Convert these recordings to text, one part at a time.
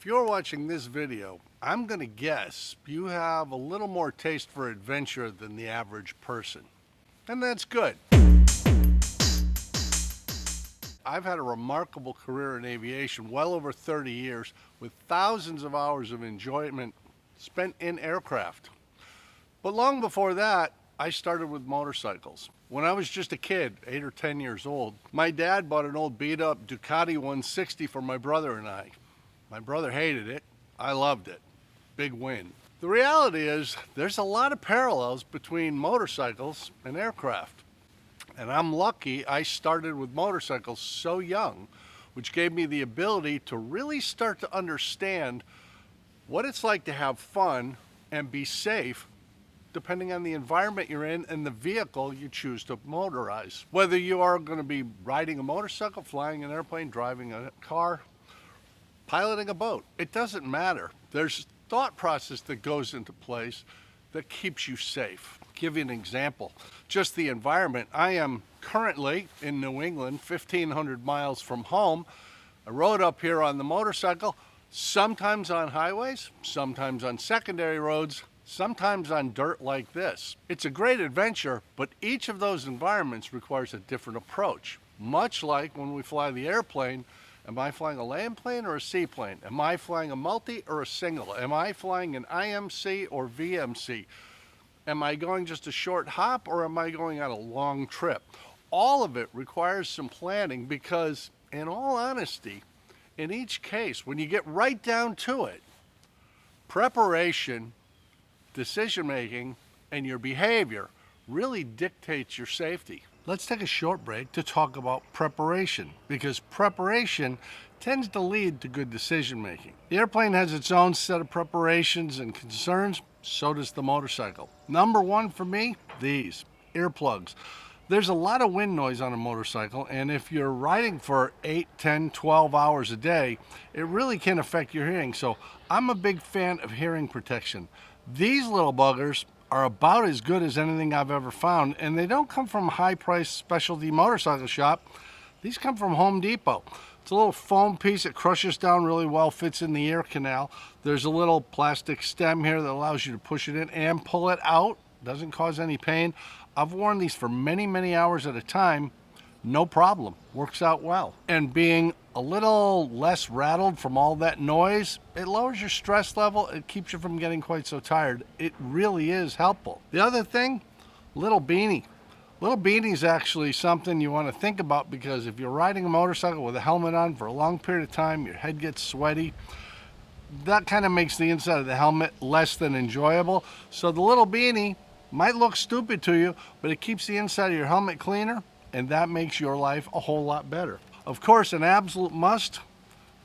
If you're watching this video, I'm gonna guess you have a little more taste for adventure than the average person. And that's good. I've had a remarkable career in aviation, well over 30 years, with thousands of hours of enjoyment spent in aircraft. But long before that, I started with motorcycles. When I was just a kid, 8 or 10 years old, my dad bought an old beat up Ducati 160 for my brother and I. My brother hated it, I loved it. Big win. The reality is, there's a lot of parallels between motorcycles and aircraft. And I'm lucky I started with motorcycles so young, which gave me the ability to really start to understand what it's like to have fun and be safe depending on the environment you're in and the vehicle you choose to motorize. Whether you are going to be riding a motorcycle, flying an airplane, driving a car, piloting a boat, it doesn't matter. There's thought process that goes into place that keeps you safe. I'll give you an example. Just the environment. I am currently in New England, 1,500 miles from home. I rode up here on the motorcycle, sometimes on highways, sometimes on secondary roads, sometimes on dirt like this. It's a great adventure, but each of those environments requires a different approach. Much like when we fly the airplane, am I flying a land plane or a seaplane? Am I flying a multi or a single? Am I flying an IMC or VMC? Am I going just a short hop or am I going on a long trip? All of it requires some planning because, in all honesty, in each case, when you get right down to it, preparation, decision making, and your behavior really dictates your safety. Let's take a short break to talk about preparation, because preparation tends to lead to good decision making. The airplane has its own set of preparations and concerns, so does the motorcycle. Number one for me, these earplugs. There's a lot of wind noise on a motorcycle, and if you're riding for 8, 10, 12 hours a day, it really can affect your hearing. So I'm a big fan of hearing protection. These little buggers are about as good as anything I've ever found, and they don't come from a high-priced specialty motorcycle shop. These come from Home Depot. It's a little foam piece that crushes down really well, fits in the ear canal. There's a little plastic stem here that allows you to push it in and pull it out. Doesn't cause any pain. I've worn these for many, many hours at a time. No problem. Works out well. And being a little less rattled from all that noise, it lowers your stress level. It keeps you from getting quite so tired. It really is helpful. The other thing, little beanie. Little beanie is actually something you want to think about, because if you're riding a motorcycle with a helmet on for a long period of time, your head gets sweaty. That kind of makes the inside of the helmet less than enjoyable. So the little beanie might look stupid to you, but it keeps the inside of your helmet cleaner, and that makes your life a whole lot better. Of course, an absolute must,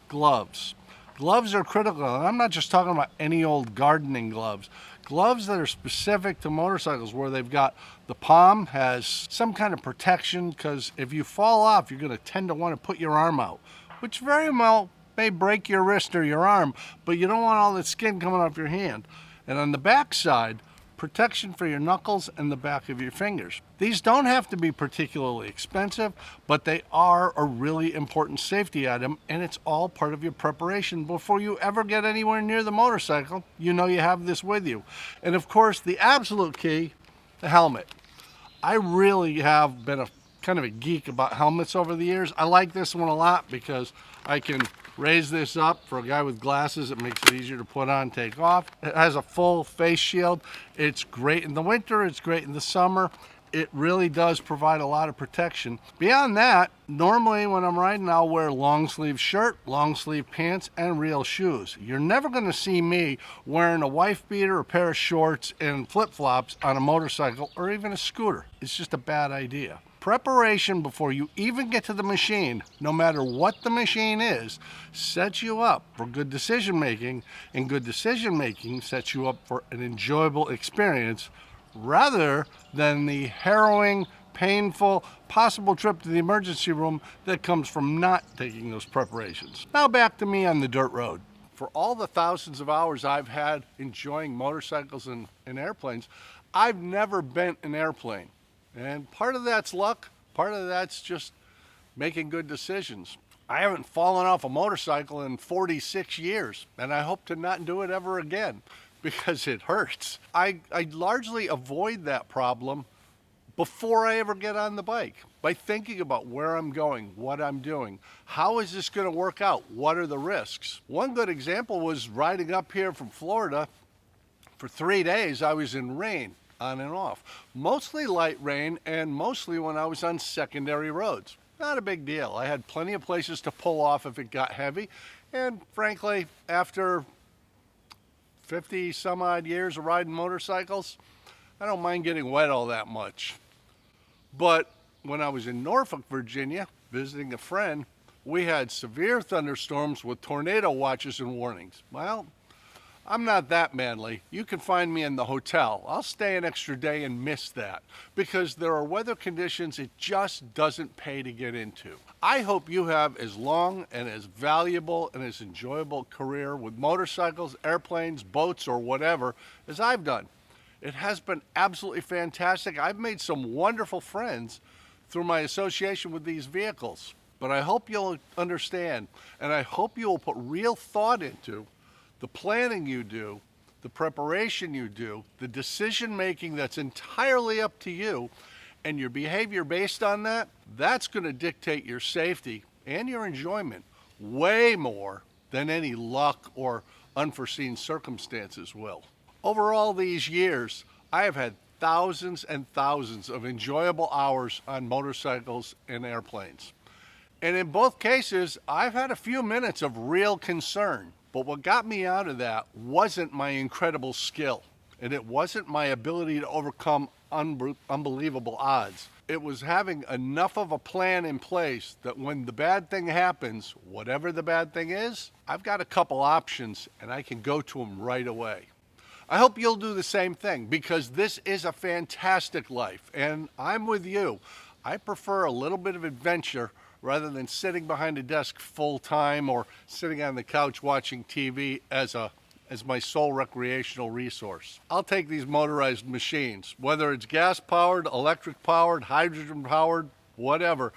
gloves. Gloves are critical, and I'm not just talking about any old gardening gloves. Gloves that are specific to motorcycles, where they've got the palm has some kind of protection, because if you fall off, you're going to tend to want to put your arm out, which very well may break your wrist or your arm, but you don't want all that skin coming off your hand. And on the back side, protection for your knuckles and the back of your fingers. These don't have to be particularly expensive, but they are a really important safety item, and it's all part of your preparation before you ever get anywhere near the motorcycle. You know you have this with you. And of course, the absolute key, the helmet. I really have been a kind of a geek about helmets over the years. I like this one a lot because I can raise this up. For a guy with glasses, it makes it easier to put on, take off. It has a full face shield. It's great in the winter, it's great in the summer. It really does provide a lot of protection. Beyond that, normally when I'm riding, I'll wear long sleeve shirt, long sleeve pants, and real shoes. You're never gonna see me wearing a wife beater, a pair of shorts, and flip-flops on a motorcycle or even a scooter. It's just a bad idea. Preparation before you even get to the machine, no matter what the machine is, sets you up for good decision making, and good decision making sets you up for an enjoyable experience rather than the harrowing, painful, possible trip to the emergency room that comes from not taking those preparations. Now back to me on the dirt road. For all the thousands of hours I've had enjoying motorcycles and airplanes, I've never bent an airplane. And part of that's luck, part of that's just making good decisions. I haven't fallen off a motorcycle in 46 years, and I hope to not do it ever again because it hurts. I largely avoid that problem before I ever get on the bike by thinking about where I'm going, what I'm doing, how is this going to work out, what are the risks. One good example was riding up here from Florida. For 3 days I was in rain on and off, mostly light rain and mostly when I was on secondary roads. Not a big deal. I had plenty of places to pull off if it got heavy, and frankly, after 50 some odd years of riding motorcycles, I don't mind getting wet all that much. But when I was in Norfolk, Virginia, visiting a friend, we had severe thunderstorms with tornado watches and warnings. Well, I'm not that manly. You can find me in the hotel. I'll stay an extra day and miss that because there are weather conditions it just doesn't pay to get into. I hope you have as long and as valuable and as enjoyable a career with motorcycles, airplanes, boats, or whatever as I've done. It has been absolutely fantastic. I've made some wonderful friends through my association with these vehicles. But I hope you'll understand, and I hope you'll put real thought into the planning you do, the preparation you do, the decision making that's entirely up to you, and your behavior based on that, that's going to dictate your safety and your enjoyment way more than any luck or unforeseen circumstances will. Over all these years, I have had thousands and thousands of enjoyable hours on motorcycles and airplanes. And in both cases, I've had a few minutes of real concern. But what got me out of that wasn't my incredible skill, and it wasn't my ability to overcome unbelievable odds. It was having enough of a plan in place that when the bad thing happens, whatever the bad thing is, I've got a couple options and I can go to them right away. I hope you'll do the same thing because this is a fantastic life, and I'm with you. I prefer a little bit of adventure rather than sitting behind a desk full time or sitting on the couch watching TV as my sole recreational resource. I'll take these motorized machines, whether it's gas powered, electric powered, hydrogen powered, whatever.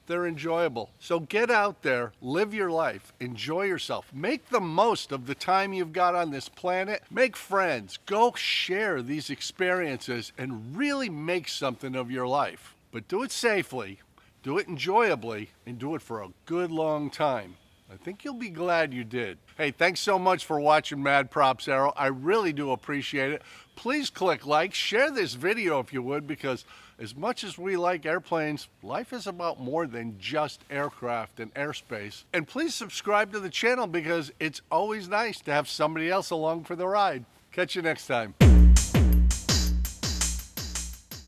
They're enjoyable. So get out there, live your life, enjoy yourself, make the most of the time you've got on this planet, make friends, go share these experiences and really make something of your life. But do it safely, do it enjoyably, and do it for a good long time. I think you'll be glad you did. Hey, thanks so much for watching Madpropsaero. I really do appreciate it. Please click like, share this video if you would, because as much as we like airplanes, life is about more than just aircraft and airspace. And please subscribe to the channel because it's always nice to have somebody else along for the ride. Catch you next time.